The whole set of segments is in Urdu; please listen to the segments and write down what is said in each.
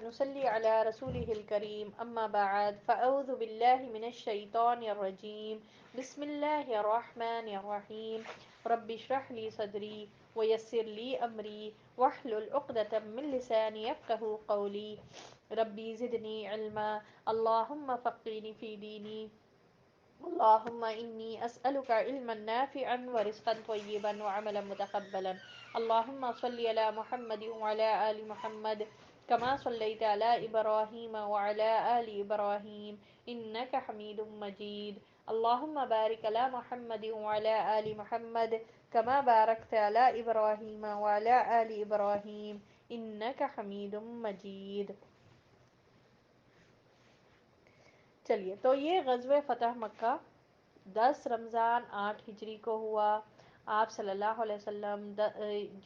ونصلي على رسوله الكريم أما بعد فأعوذ بالله من الشيطان الرجيم بسم الله الرحمن الرحيم رب اشرح لي صدري ويسر لي أمري واحلل عقدة من لساني يفقه قولي ربي زدني علما اللهم فقهني في ديني اللهم إني أسألك علما نافعا ورزقا طيبا وعملا متقبلا اللهم صل على محمد وعلى آل محمد كما صليت على إبراهيم وعلى آل إبراهيم إنك حميد مجيد اللهم بارك على محمد وعلى آل محمد كما باركت على إبراهيم وعلى آل إبراهيم إنك حميد مجيد. چلیے تو یہ غزوہ فتح مکہ 10 رمضان 8 ہجری کو ہوا. آپ صلی اللہ علیہ وسلم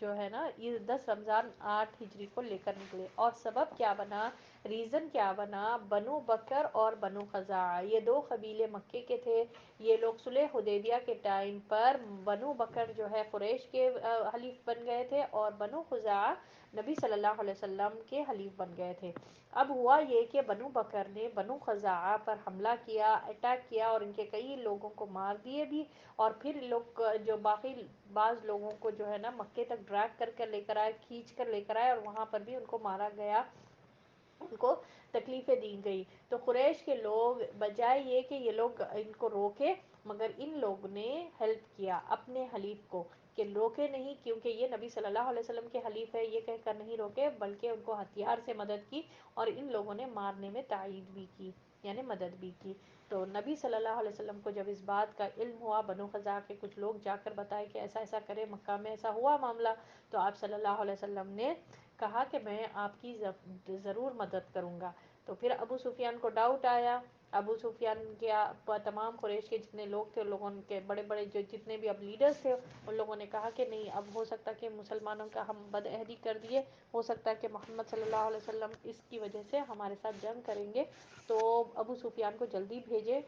جو ہے نا یہ 10 رمضان 8 ہجری کو لے کر نکلے. اور سبب کیا بنا، ریزن کیا بنا؟ بنو بکر اور بنو خزاعہ، یہ دو قبیلے مکے کے تھے. یہ لوگ صلح حدیبیہ کے ٹائم پر بنو بکر جو ہے قریش کے حلیف بن گئے تھے اور بنو خزاعہ نبی صلی اللہ علیہ وسلم کے حلیف بن گئے تھے. اب ہوا یہ کہ بنو بکر نے بنو خزاعہ پر حملہ کیا، اٹیک کیا اور ان کے کئی لوگوں کو مار دیے بھی. اور پھر لوگ جو باقی بعض لوگوں کو جو ہے نا مکے تک ڈریگ کر لے کر آئے، کھینچ کر لے کر آئے اور وہاں پر بھی ان کو مارا گیا، ان کو تکلیفیں دی گئی. تو قریش کے لوگ بجائے یہ کہ یہ لوگ ان کو روکے، مگر ان لوگوں نے ہیلپ کیا اپنے حلیف کو کہ روکے نہیں، کیونکہ یہ نبی صلی اللہ علیہ وسلم کے حلیف ہے یہ کہہ کر نہیں روکے، بلکہ ان کو ہتھیار سے مدد کی اور ان لوگوں نے مارنے میں تائید بھی کی، یعنی مدد بھی کی. تو نبی صلی اللہ علیہ وسلم کو جب اس بات کا علم ہوا، بنو خزاعہ کے کچھ لوگ جا کر بتائے کہ ایسا ایسا کرے، مکہ میں ایسا ہوا معاملہ، تو آپ صلی اللہ علیہ وسلم نے کہا کہ میں آپ کی ضرور مدد کروں گا. تو پھر ابو سفیان کو ڈاؤٹ آیا. ابو سفیان کے تمام قریش کے جتنے لوگ تھے، لوگوں کے بڑے بڑے جو جتنے بھی اب لیڈرز تھے، ان لوگوں نے کہا کہ نہیں، اب ہو سکتا کہ مسلمانوں کا ہم بدعہدی کر دیے، ہو سکتا ہے کہ محمد صلی اللہ علیہ وسلم اس کی وجہ سے ہمارے ساتھ جنگ کریں گے. تو ابو سفیان کو جلدی بھیجے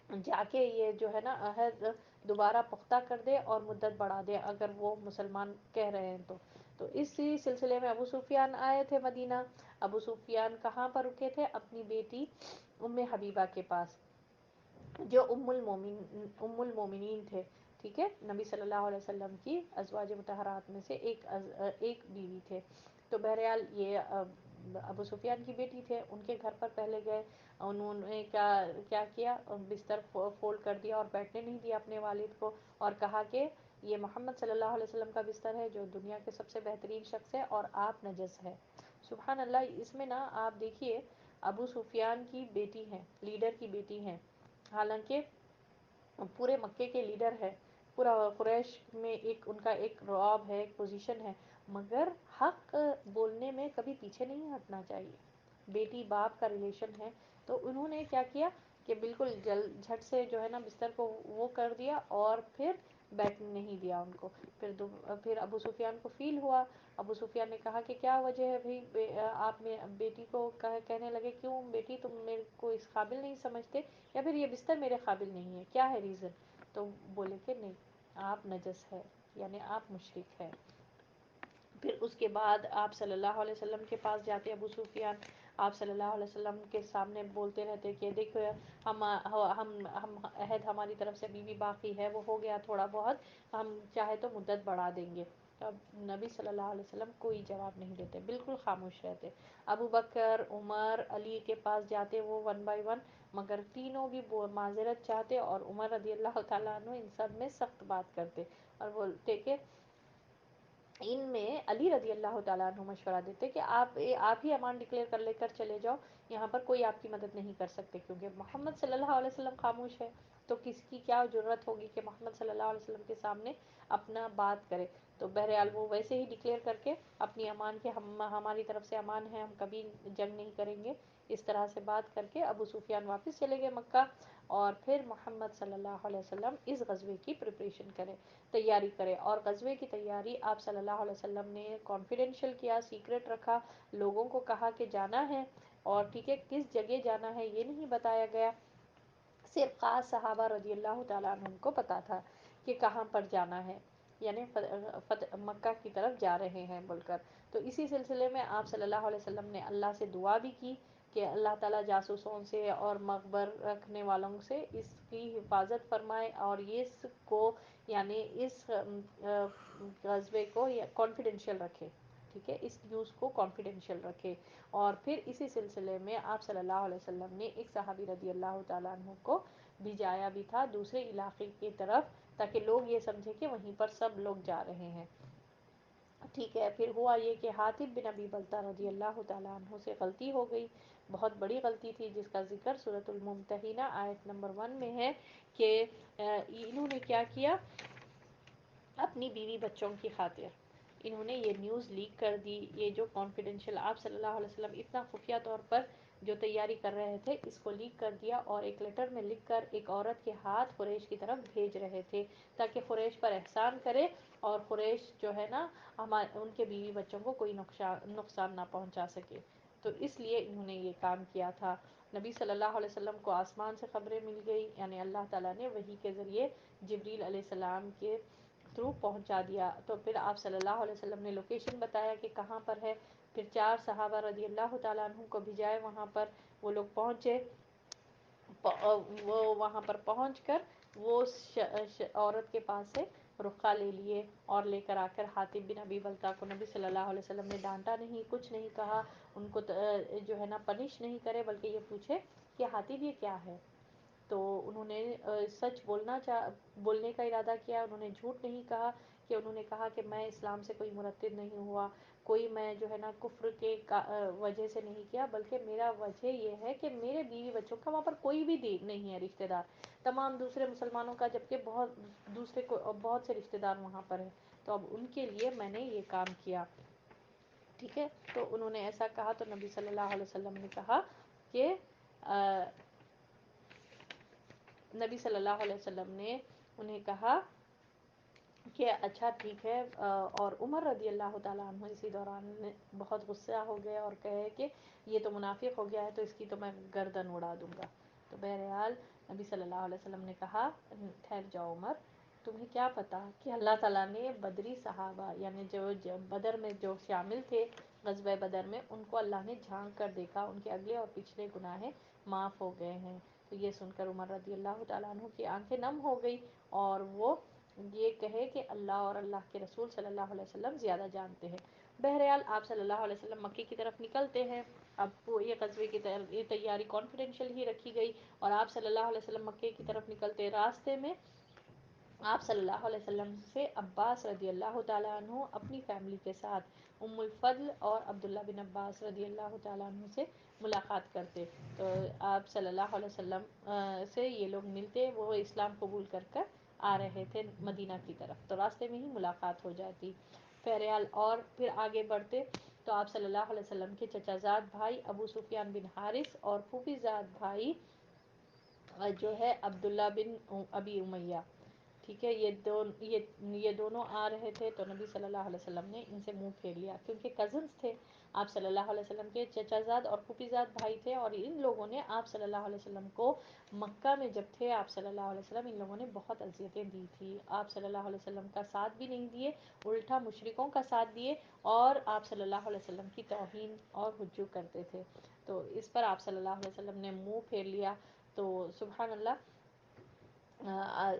جا کے یہ جو ہے نا عہد دوبارہ پختہ کر دے اور مدت بڑھا دے اگر وہ مسلمان کہہ رہے ہیں تو. تو اسی سلسلے میں ابو سفیان آئے تھے مدینہ. ابو سفیان کہاں پر رکے تھے؟ اپنی بیٹی ام حبیبہ کے پاس، جو ام المومنین تھے. ٹھیک ہے، نبی صلی اللہ علیہ وسلم کی ازواج مطہرات میں سے ایک بیوی تھے. تو بہرحال یہ ابو سفیان کی بیٹی تھے، ان کے گھر پر پہلے گئے. انہوں نے کیا کیا، بستر فولڈ کر دیا اور بیٹھنے نہیں دیا اپنے والد کو، اور کہا کہ یہ محمد صلی اللہ علیہ وسلم کا بستر ہے جو دنیا کے سب سے بہترین شخص ہے اور آپ نجس ہے. سبحان اللہ. اس میں نا آپ دیکھیے، ابو سفیان کی بیٹی ہیں، لیڈر کی بیٹی ہیں، حالانکہ پورے مکے کے لیڈر ہے، پورا قریش میں ان کا ایک رعب ہے، ایک پوزیشن ہے، مگر حق بولنے میں کبھی پیچھے نہیں ہٹنا چاہیے. بیٹی باپ کا ریلیشن ہے. تو انہوں نے کیا کیا کہ بالکل جھٹ سے جو ہے نا بستر کو وہ کر دیا اور پھر بیٹھنے نہیں دیا ان کو. پھر ابو سفیان کو فیل ہوا. ابو سفیان نے کہا کہ کیا وجہ ہے بھائی، آپ بیٹی کو کہنے لگے کیوں بیٹی تم میرے کو اس قابل نہیں سمجھتے، یا پھر یہ بستر میرے قابل نہیں ہے، کیا ہے ریزن؟ تو بولے کہ نہیں، آپ نجس ہے، یعنی آپ مشرک ہے. پھر اس کے بعد آپ صلی اللہ علیہ وسلم کے پاس جاتے ابو سفیان. آپ صلی اللہ علیہ وسلم کے سامنے بولتے رہتے کہ دیکھو ہم عہد ہماری طرف سے ابھی بھی باقی ہے، وہ ہو گیا تھوڑا بہت، ہم چاہے تو مدت بڑھا دیں گے. اب نبی صلی اللہ علیہ وسلم کوئی جواب نہیں دیتے، بالکل خاموش رہتے. ابو بکر، عمر، علی کے پاس جاتے وہ 1 بائی 1، مگر تینوں بھی معذرت چاہتے اور عمر رضی اللہ تعالیٰ عنہ ان سب میں سخت بات کرتے اور بولتے کہ ان میں علی رضی اللہ تعالیٰ عنہ مشورہ دیتے کہ آپ ہی امان ڈکلیئر کر لے کر چلے جاؤ، یہاں پر کوئی آپ کی مدد نہیں کر سکتے، کیونکہ محمد صلی اللہ علیہ وسلم خاموش ہے تو کس کی کیا ضرورت ہوگی کہ محمد صلی اللہ علیہ وسلم کے سامنے اپنا بات کرے. تو بہرحال وہ ویسے ہی ڈکلیئر کر کے اپنی امان کے ہماری طرف سے امان ہے، ہم کبھی جنگ نہیں کریں گے، اس طرح سے بات کر کے ابو سفیان واپس چلے گئے مکہ. اور پھر محمد صلی اللہ علیہ وسلم اس غزوے کی پریپریشن تیاری کرے. اور غزوے کی تیاری آپ صلی اللہ علیہ وسلم نے کانفیڈینشیل کیا، سیکرٹ رکھا، لوگوں کو کہا کہ جانا ہے، اور ٹھیک ہے کس جگہ جانا ہے یہ نہیں بتایا گیا، صرف خاص صحابہ رضی اللہ تعالیٰ عنہ کو پتا تھا کہ کہاں پر جانا ہے. یعنی مکہ کی طرف جا رہے ہیں بول کر. تو اسی سلسلے میں آپ صلی اللہ علیہ وسلم نے اللہ سے دعا بھی کی کہ اللہ تعالیٰ جاسوسوں سے اور مخبر رکھنے والوں سے اس کی حفاظت فرمائے، اور اس کو یعنی اس غزوے کو کانفیڈینشیل رکھے. ٹھیک ہے، اس نیوز کو کانفیڈینشیل رکھے. اور پھر اسی سلسلے میں آپ صلی اللہ علیہ وسلم نے ایک صحابی رضی اللہ تعالیٰ عنہ کو بھیجایا بھی تھا دوسرے علاقے کی طرف، تاکہ لوگ یہ سمجھیں کہ وہیں پر سب لوگ جا رہے ہیں. ٹھیک ہے، پھر ہوا یہ کہ حاطب بن ابی بلتہ رضی اللہ تعالیٰ عنہ سے غلطی ہو گئی، بہت بڑی غلطی تھی، جس کا ذکر سورۃ الممتحنہ آیت نمبر 1 میں ہے کہ انہوں نے کیا کیا، اپنی بیوی بچوں کی خاطر انہوں نے یہ نیوز لیک کر دی. یہ جو کانفیڈینشیل آپ صلی اللہ علیہ وسلم اتنا خفیہ طور پر جو تیاری کر رہے تھے، اس کو لیک کر دیا، اور ایک لیٹر میں لکھ کر ایک عورت کے ہاتھ قریش کی طرف بھیج رہے تھے، تاکہ قریش پر احسان کرے، اور قریش جو ہے نا ان کے بیوی بچوں کو کوئی نقصان نہ پہنچا سکے. تو اس لیے انہوں نے یہ کام کیا تھا. نبی صلی اللہ علیہ وسلم کو آسمان سے خبریں مل گئی، یعنی اللہ تعالیٰ نے وحی کے ذریعے جبریل علیہ السلام کے تھرو پہنچا دیا. تو پھر آپ صلی اللہ علیہ وسلم نے لوکیشن بتایا کہ کہاں پر ہے، پھر 4 صحابہ رضی اللہ تعالیٰ عنہ کو بھیجائے وہاں پر. وہ لوگ پہنچے، وہ وہاں پر پہنچ کر وہ عورت کے پاس سے رخا لے لیے، اور لے کر آ کر حاطب بن ابی بلتہ کو نبی صلی اللہ علیہ وسلم نے ڈانٹا نہیں، کچھ نہیں کہا، ان کو جو ہے نا پنش نہیں کرے، بلکہ یہ پوچھے کہ حاطب یہ کیا ہے. تو انہوں نے سچ بولنے کا ارادہ کیا، انہوں نے جھوٹ نہیں کہا، کہ انہوں نے کہا کہ میں اسلام سے کوئی مرتد نہیں ہوا، کوئی میں جو ہے نا کفر کے وجہ سے نہیں کیا، بلکہ میرا وجہ یہ ہے کہ میرے بیوی بچوں کا وہاں پر کوئی بھی نہیں ہے رشتہ دار، تمام دوسرے مسلمانوں کا، جبکہ بہت سے رشتہ دار وہاں پر ہیں، تو اب ان کے لیے میں نے یہ کام کیا. ٹھیک ہے، تو انہوں نے ایسا کہا، تو نبی صلی اللہ علیہ وسلم نے کہا کہ نبی صلی اللہ علیہ وسلم نے انہیں کہا کہ اچھا ٹھیک ہے. اور عمر رضی اللہ تعالیٰ عنہ اسی دوران بہت غصہ ہو گئے اور کہے کہ یہ تو منافق ہو گیا ہے، تو اس کی تو میں گردن اڑا دوں گا. تو بہرحال نبی صلی اللہ علیہ وسلم نے کہا ٹھہر جاؤ عمر، تمہیں کیا پتا کہ اللہ تعالیٰ نے بدری صحابہ یعنی جو بدر میں جو شامل تھے، غزوہ بدر میں، ان کو اللہ نے جھانک کر دیکھا، ان کے اگلے اور پچھلے گناہ معاف ہو گئے ہیں. تو یہ سن کر عمر رضی اللہ تعالیٰ عنہ کی آنکھیں نم ہو گئی، اور وہ یہ کہے کہ اللہ اور اللہ کے رسول صلی اللہ علیہ وسلم زیادہ جانتے ہیں. بہرحال آپ صلی اللہ علیہ وسلم مکے کی طرف نکلتے ہیں. اب وہ یہ غزوے کی تیاری کانفیڈینشیل ہی رکھی گئی، اور آپ صلی اللہ علیہ وسلم مکے کی طرف نکلتے، راستے میں آپ صلی اللہ علیہ وسلم سے عباس رضی اللہ تعالیٰ عنہ اپنی فیملی کے ساتھ ام الفضل اور عبداللہ بن عباس رضی اللہ تعالیٰ عنہ سے ملاقات کرتے. تو آپ صلی اللہ علیہ وسلم سے یہ لوگ ملتے، وہ اسلام قبول کر آ رہے تھے مدینہ کی طرف، تو راستے میں ہی ملاقات ہو جاتی. بہرحال اور پھر آگے بڑھتے، تو آپ صلی اللہ علیہ وسلم کے چچا زاد بھائی ابو سفیان بن حارث اور پھوپھی زاد بھائی جو ہے عبداللہ بن ابی امیہ، ٹھیک ہے، یہ دونوں آ رہے تھے. تو نبی صلی اللہ علیہ وسلم نے ان سے منہ پھیر لیا، کیونکہ کزنس تھے، آپ صلی اللہ علیہ وسلم کے چچا زاد اور پھوپھی زاد بھائی تھے. اور ان لوگوں نے آپ صلی اللہ علیہ وسلم کو مکہ میں جب تھے آپ صلی اللہ علیہ وسلم، ان لوگوں نے بہت اذیتیں دی تھی، آپ صلی اللہ علیہ وسلم کا ساتھ بھی نہیں دیے، الٹا مشرکوں کا ساتھ دیے، اور آپ صلی اللہ علیہ وسلم کی توہین اور ہجو کرتے تھے. تو اس پر آپ صلی اللہ علیہ وسلم نے منہ پھیر لیا. تو سبحان اللہ،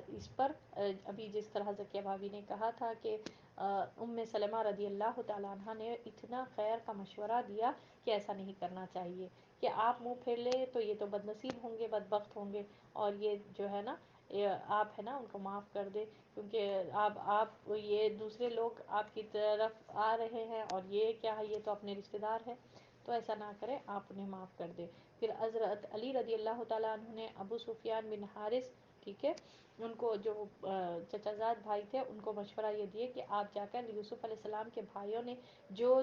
اس پر ابھی جس طرح ذکیہ بھابی نے کہا تھا کہ ام سلمہ رضی اللہ تعالیٰ عنہ نے اتنا خیر کا مشورہ دیا کہ ایسا نہیں کرنا چاہیے، کہ آپ منہ پھیر لیں تو یہ تو بد نصیب ہوں گے، بدبخت ہوں گے، اور یہ جو ہے نا آپ ہے نا ان کو معاف کر دے، کیونکہ آپ یہ دوسرے لوگ آپ کی طرف آ رہے ہیں، اور یہ کیا ہے، یہ تو اپنے رشتہ دار ہیں، تو ایسا نہ کریں، آپ انہیں معاف کر دیں. پھر حضرت علی رضی اللہ تعالیٰ عنہ نے ابو سفیان بن حارث، ٹھیک ہے، ان کو جو چچا زاد بھائی تھے، ان کو مشورہ یہ دیے کہ آپ جا کر یوسف علیہ السلام کے بھائیوں نے جو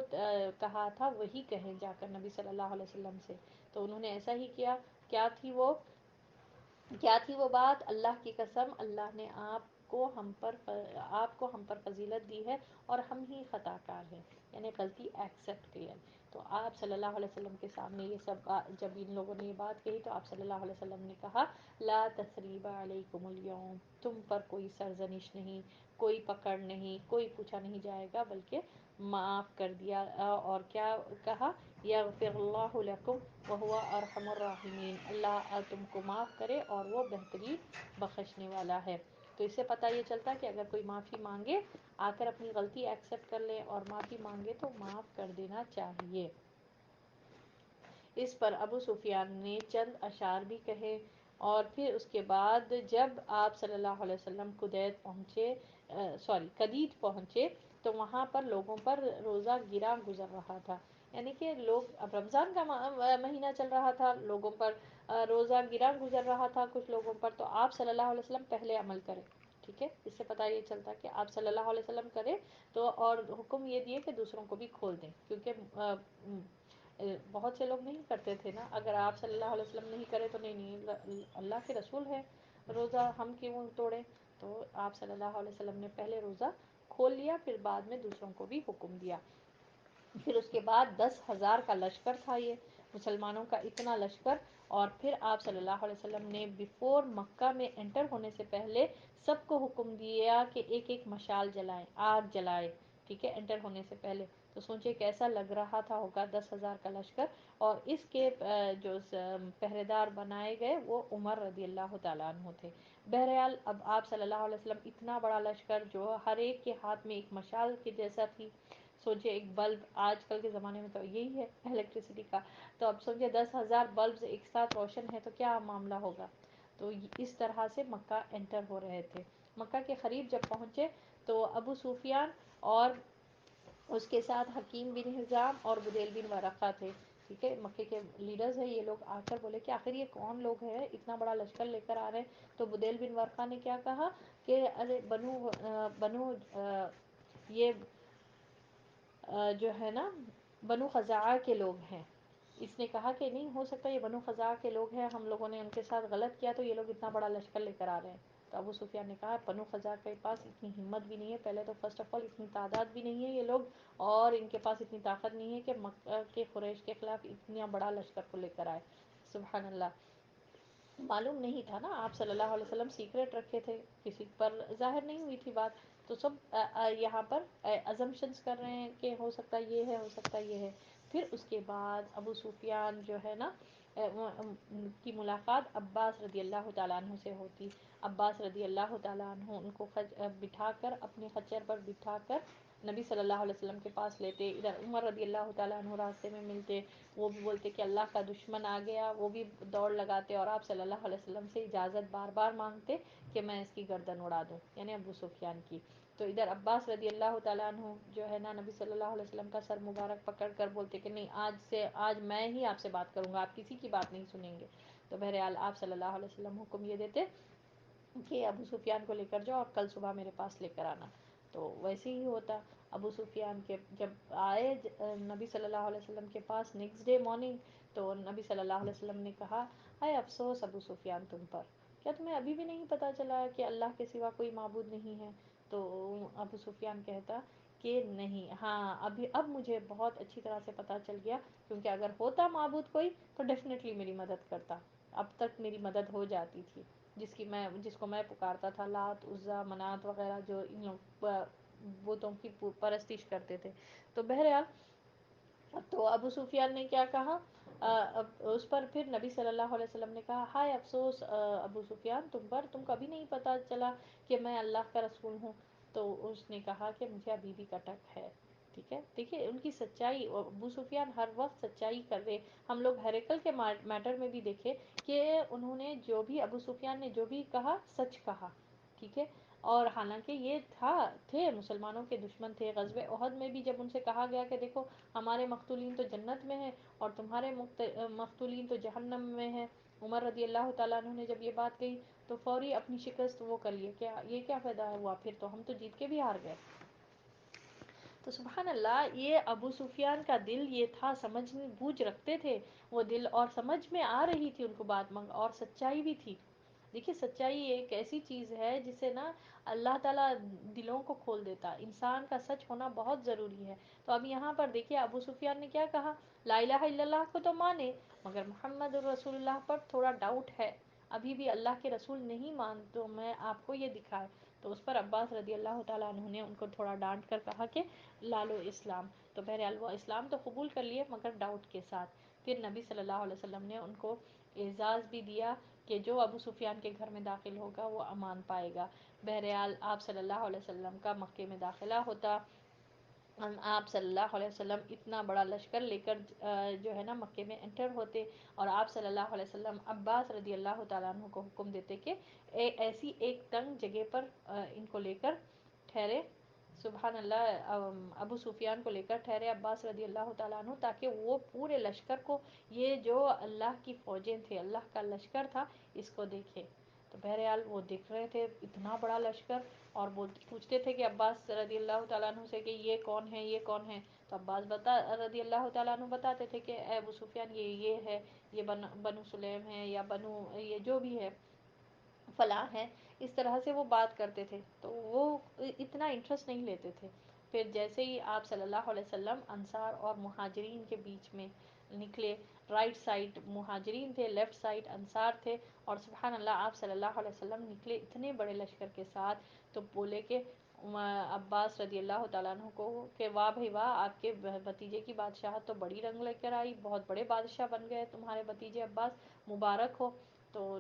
کہا تھا وہی کہیں جا کر نبی صلی اللہ علیہ وسلم سے. تو انہوں نے ایسا ہی کیا. کیا تھی وہ بات؟ اللہ کی قسم، اللہ نے آپ کو ہم پر فضیلت دی ہے، اور ہم ہی خطا کار ہیں، یعنی غلطی ایکسیپٹ کی ہے. تو تو آپ صلی اللہ علیہ وسلم کے سامنے یہ سب جب ان لوگوں نے یہ بات کہی تو آپ صلی اللہ علیہ وسلم نے کہا لا تثریب علیکم اليوم، تم پر کوئی سرزنش نہیں، کوئی پکڑ نہیں، کوئی پوچھا نہیں جائے گا، بلکہ معاف کر دیا۔ اور کیا کہا؟ یغفر اللہ لکم وہو ارحم الراحمین، اللہ تم کو معاف کرے اور وہ بہترین بخشنے والا ہے۔ تو اس سے پتہ یہ چلتا ہے کہ اگر کوئی معافی مانگے، آ کر اپنی غلطی ایکسیپٹ کر لے اور معافی مانگے تو معاف کر دینا چاہیے۔ اس پر ابو سفیان نے چند اشعار بھی کہے، اور پھر اس کے بعد جب آپ صلی اللہ علیہ وسلم قدید پہنچے تو وہاں پر لوگوں پر روزہ گرا گزر رہا تھا، یعنی کہ لوگ، اب رمضان کا مہینہ چل رہا تھا، لوگوں پر روزہ گرا گزر رہا تھا کچھ لوگوں پر، تو آپ صلی اللہ علیہ وسلم پہلے عمل کرے، ٹھیک ہے، اس سے پتہ یہ چلتا کہ آپ صلی اللہ علیہ وسلم کرے تو، اور حکم یہ دیے کہ دوسروں کو بھی کھول دیں، کیونکہ بہت سے لوگ نہیں کرتے تھے نا، اگر آپ صلی اللہ علیہ وسلم نہیں کرے تو نہیں اللہ کے رسول ہے، روزہ ہم کیوں توڑیں؟ تو آپ صلی اللہ علیہ وسلم نے پہلے روزہ کھول لیا، پھر بعد میں دوسروں کو بھی حکم دیا۔ پھر اس کے بعد 10,000 کا لشکر تھا، یہ مسلمانوں کا اتنا لشکر، اور پھر آپ صلی اللہ علیہ وسلم نے بیفور مکہ میں انٹر ہونے سے پہلے سب کو حکم دیا کہ ایک ایک مشال جلائیں، آگ جلائے، ٹھیک ہے، انٹر ہونے سے پہلے۔ تو سوچے کیسا لگ رہا تھا ہوگا 10,000 کا لشکر، اور اس کے جو پہرے دار بنائے گئے وہ عمر رضی اللہ تعالیٰ عنہ تھے۔ بہرحال اب آپ صلی اللہ علیہ وسلم اتنا بڑا لشکر جو ہر ایک کے ہاتھ میں ایک مشال کے جیسا تھی، سوچے ایک بلب، آج کل کے زمانے میں تو یہی ہے الیکٹریسٹی کا، تو اب سوچے 10,000 بلبز ایک ساتھ روشن ہے تو کیا معاملہ ہوگا۔ تو اس طرح سے مکہ انٹر ہو رہے تھے۔ مکہ کے قریب جب پہنچے تو ابو سفیان اور اس کے ساتھ حکیم بن حزام اور بدیل بن ورقہ تھے، ٹھیک ہے، مکے کے لیڈرز ہیں یہ لوگ، آ کر بولے کہ آخر یہ کون لوگ ہیں، اتنا بڑا لشکر لے کر آ رہے ہیں۔ تو بدیل بن ورقہ نے کیا کہا کہ ارے بنو یہ جو ہے نا بنو خزاعہ کے لوگ ہیں۔ اس نے کہا کہ نہیں ہو سکتا، یہ بنو خزاعہ کے لوگ ہیں، ہم لوگوں نے ان کے ساتھ غلط کیا تو یہ لوگ اتنا بڑا لشکر لے کر آ رہے ہیں۔ تو ابو سفیان نے کہا بنو خزاعہ کے پاس اتنی ہمت بھی نہیں ہے، پہلے تو فرسٹ آف آل اتنی تعداد بھی نہیں ہے یہ لوگ، اور ان کے پاس اتنی طاقت نہیں ہے کہ مکہ کے قریش کے خلاف اتنا بڑا لشکر کو لے کر آئے۔ سبحان اللہ، معلوم نہیں تھا نا، آپ صلی اللہ علیہ وسلم سیکریٹ رکھے تھے، کسی پر ظاہر نہیں ہوئی تھی بات، تو سب یہاں پر ازمپشنز کر رہے ہیں کہ ہو سکتا یہ ہے، ہو سکتا یہ ہے۔ پھر اس کے بعد ابو سفیان جو ہے نا کی ملاقات عباس رضی اللہ تعالیٰ عنہ سے ہوتی۔ عباس رضی اللہ تعالیٰ عنہ ان کو بٹھا کر، اپنے خچر پر بٹھا کر نبی صلی اللہ علیہ وسلم کے پاس لیتے، ادھر عمر رضی اللہ تعالیٰ عنہ راستے میں ملتے، وہ بھی بولتے کہ اللہ کا دشمن آ گیا، وہ بھی دوڑ لگاتے، اور آپ صلی اللہ علیہ وسلم سے اجازت بار بار مانگتے کہ میں اس کی گردن اڑا دوں، یعنی ابو سفیان کی۔ تو ادھر عباس رضی اللہ تعالیٰ عنہ جو ہے نا نبی صلی اللہ علیہ وسلم کا سر مبارک پکڑ کر بولتے کہ نہیں، آج میں ہی آپ سے بات کروں گا، آپ کسی کی بات نہیں سنیں گے۔ تو بہرحال آپ صلی اللہ علیہ وسلم حکم یہ دیتے کہ ابو سفیان کو لے کر جاؤ اور کل صبح میرے پاس لے کر آنا۔ تو ویسے ہی ہوتا، ابو سفیان کے جب آئے نبی صلی اللہ علیہ وسلم کے پاس نیکسٹ ڈے مارننگ، تو نبی صلی اللہ علیہ وسلم نے کہا ہائے افسوس ابو سفیان تم پر، کیا تمہیں ابھی بھی نہیں پتہ چلا کہ اللہ کے سوا کوئی معبود نہیں ہے؟ تو ابو سفیان کہتا کہ نہیں، ہاں اب مجھے بہت اچھی طرح سے پتہ چل گیا، کیونکہ اگر ہوتا معبود کوئی تو ڈیفینیٹلی میری مدد کرتا، اب تک میری مدد ہو جاتی تھی، جس کو میں پکارتا تھا، لات عزا منات وغیرہ جو ان لوگ بتوں کی پرستش کرتے تھے۔ تو بہرحال تو ابو سفیان نے کیا کہا، اس پر پھر نبی صلی اللہ علیہ وسلم نے کہا ہائے افسوس ابو سفیان تم پر، تم کو ابھی نہیں پتہ چلا کہ میں اللہ کا رسول ہوں؟ تو اس نے کہا کہ مجھے ابھی بھی کٹک ہے، ٹھیک ہے، دیکھیے ان کی سچائی، ابو سفیان ہر وقت سچائی کر رہے۔ ہم لوگ ہیرکل کے میٹر میں بھی دیکھے کہ انہوں نے جو بھی، ابو سفیان نے جو بھی کہا سچ کہا، ٹھیک ہے، اور حالانکہ یہ تھے مسلمانوں کے دشمن تھے۔ غزوہ احد میں بھی جب ان سے کہا گیا کہ دیکھو ہمارے مقتولین تو جنت میں ہیں اور تمہارے مقتولین تو جہنم میں ہیں، عمر رضی اللہ تعالیٰ عنہ نے جب یہ بات کہی تو فوری اپنی شکست وہ کر لیے، کیا یہ کیا فائدہ ہوا، پھر تو ہم تو جیت کے بھی ہار گئے۔ تو سبحان اللہ، یہ ابو سفیان کا دل یہ تھا، سمجھ بوجھ رکھتے تھے وہ دل، اور سمجھ میں آ رہی تھی ان کو بات، اور سچائی بھی تھی۔ دیکھیے سچائی ایک ایسی چیز ہے جسے نا اللہ تعالیٰ دلوں کو کھول دیتا ہے، انسان کا سچ ہونا بہت ضروری ہے۔ تو اب یہاں پر دیکھیے ابو سفیان نے کیا کہا، لا الہ الا اللہ کو تو مانے مگر محمد الرسول اللہ پر تھوڑا ڈاؤٹ ہے، ابھی بھی اللہ کے رسول نہیں مان تو میں آپ کو یہ دکھائے۔ تو اس پر عباس رضی اللہ تعالیٰ عنہ نے ان کو تھوڑا ڈانٹ کر کہا کہ لالو اسلام، تو بہرحال وہ اسلام تو قبول کر لیے مگر ڈاؤٹ کے ساتھ۔ پھر نبی صلی اللہ علیہ وسلم نے ان کو اعزاز بھی دیا کہ جو ابو سفیان کے گھر میں داخل ہوگا وہ امان پائے گا۔ بہرحال آپ صلی اللہ علیہ وسلم کا مکے میں داخلہ ہوتا، آپ صلی اللہ علیہ وسلم اتنا بڑا لشکر لے کر جو ہے نا مکے میں انٹر ہوتے، اور آپ صلی اللہ علیہ وسلم عباس رضی اللہ تعالیٰ عنہ کو حکم دیتے کہ ایسی ایک تنگ جگہ پر ان کو لے کر ٹھہرے، سبحان اللہ، ابو سفیان کو لے کر ٹھہرے عباس رضی اللہ تعالیٰ عنہ، تاکہ وہ پورے لشکر کو، یہ جو اللہ کی فوجیں تھے، اللہ کا لشکر تھا، اس کو دیکھے۔ تو بہرحال وہ دیکھ رہے تھے اتنا بڑا لشکر، اور پوچھتے تھے کہ عباس رضی اللہ تعالیٰ عنہ سے کہ یہ کون ہے، یہ کون ہے؟ تو عباس رضی اللہ تعالیٰ عنہ بتاتے تھے کہ اے ابو سفیان یہ ہے، یہ بنو سلیم ہے، یا بنو یہ جو بھی ہے فلاں ہے، اس طرح سے وہ بات کرتے تھے، تو وہ اتنا انٹرسٹ نہیں لیتے تھے۔ پھر جیسے ہی آپ صلی اللہ علیہ وسلم انصار اور مہاجرین کے بیچ میں نکلے، رائٹ سائڈ مہاجرین تھے، لیفٹ سائڈ انصار تھے، اور سبحان اللہ آپ صلی اللہ علیہ وسلم نکلے اتنے بڑے لشکر کے ساتھ، تو بولے کہ عباس رضی اللہ تعالیٰ عنہ کو کہ واہ بھائی واہ، آپ کے بھتیجے کی بادشاہت تو بڑی رنگ لے کر آئی، بہت بڑے بادشاہ بن گئے تمہارے بھتیجے عباس، مبارک ہو۔ تو